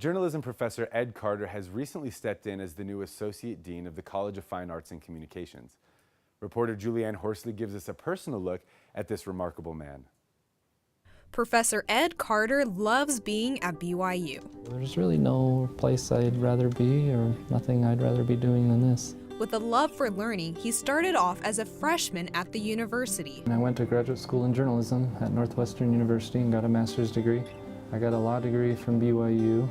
Journalism professor Ed Carter has recently stepped in as the new Associate Dean of the College of Fine Arts and Communications. Reporter Julianne Horsley gives us a personal look at this remarkable man. Professor Ed Carter loves being at BYU. There's really no place I'd rather be or nothing I'd rather be doing than this. With a love for learning, he started off as a freshman at the university. I went to graduate school in journalism at Northwestern University and got a master's degree. I got a law degree from BYU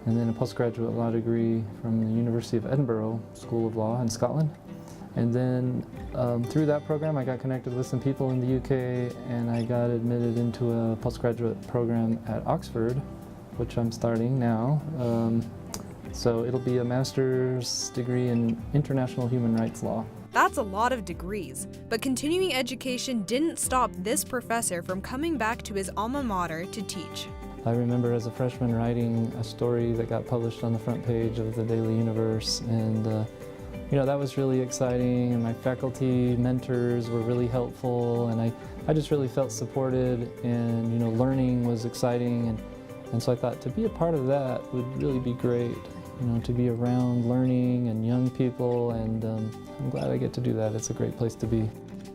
and then a postgraduate law degree from the University of Edinburgh School of Law in Scotland. And then through that program I got connected with some people in the UK and I got admitted into a postgraduate program at Oxford, which I'm starting now. So it'll be a master's degree in international human rights law. That's a lot of degrees, but continuing education didn't stop this professor from coming back to his alma mater to teach. I remember as a freshman writing a story that got published on the front page of the Daily Universe, and that was really exciting, and my faculty mentors were really helpful, and I just really felt supported, and learning was exciting, and so I thought to be a part of that would really be great, to be around learning and young people, and I'm glad I get to do that. It's a great place to be.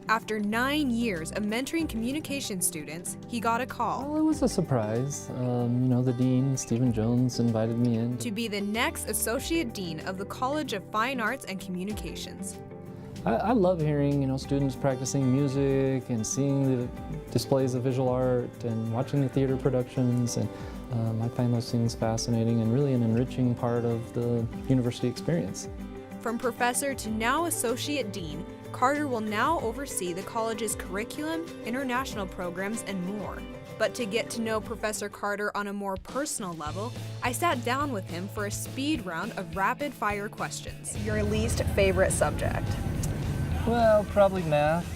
After 9 years of mentoring communication students, he got a call. Well, it was a surprise. The dean, Stephen Jones, invited me in. To be the next Associate Dean of the College of Fine Arts and Communications. I love hearing, students practicing music and seeing the displays of visual art and watching the theater productions, and I find those things fascinating and really an enriching part of the university experience. From professor to now Associate Dean, Carter will now oversee the college's curriculum, international programs, and more. But to get to know Professor Carter on a more personal level, I sat down with him for a speed round of rapid-fire questions. Your least favorite subject? Well, probably math.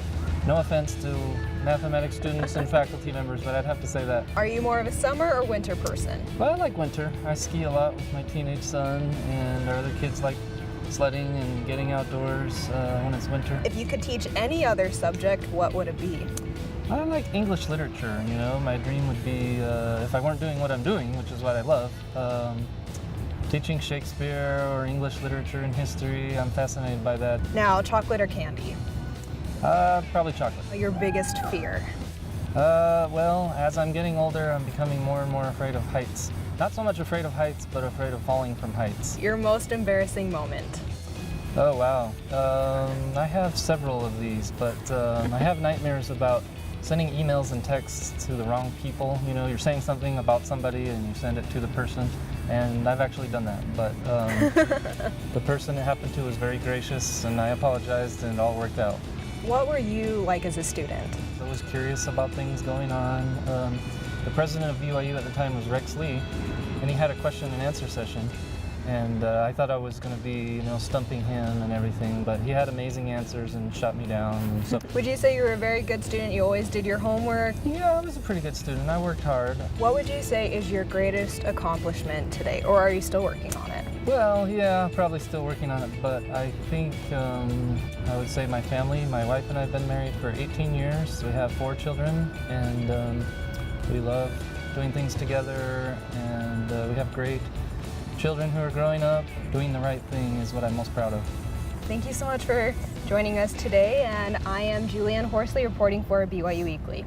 No offense to mathematics students and faculty members, but I'd have to say that. Are you more of a summer or winter person? Well, I like winter. I ski a lot with my teenage son, and our other kids like sledding and getting outdoors when it's winter. If you could teach any other subject, what would it be? I like English literature, My dream would be, if I weren't doing what I'm doing, which is what I love, teaching Shakespeare or English literature and history. I'm fascinated by that. Now, chocolate or candy? Probably chocolate. Your biggest fear? Well, as I'm getting older, I'm becoming more and more afraid of heights. Not so much afraid of heights, but afraid of falling from heights. Your most embarrassing moment? Oh, wow. I have several of these, but I have nightmares about sending emails and texts to the wrong people. You're saying something about somebody and you send it to the person, and I've actually done that. But the person it happened to was very gracious, and I apologized, and it all worked out. What were you like as a student? I was curious about things going on. The president of BYU at the time was Rex Lee, and he had a question and answer session. And I thought I was going to be, stumping him and everything, but he had amazing answers and shot me down. And so, would you say you were a very good student? You always did your homework? Yeah, I was a pretty good student. I worked hard. What would you say is your greatest accomplishment today, or are you still working on it? Well, yeah, probably still working on it, but I think I would say my family. My wife and I have been married for 18 years. We have 4 children, and we love doing things together, and we have great children who are growing up. Doing the right thing is what I'm most proud of. Thank you so much for joining us today, and I am Julianne Horsley reporting for BYU Weekly.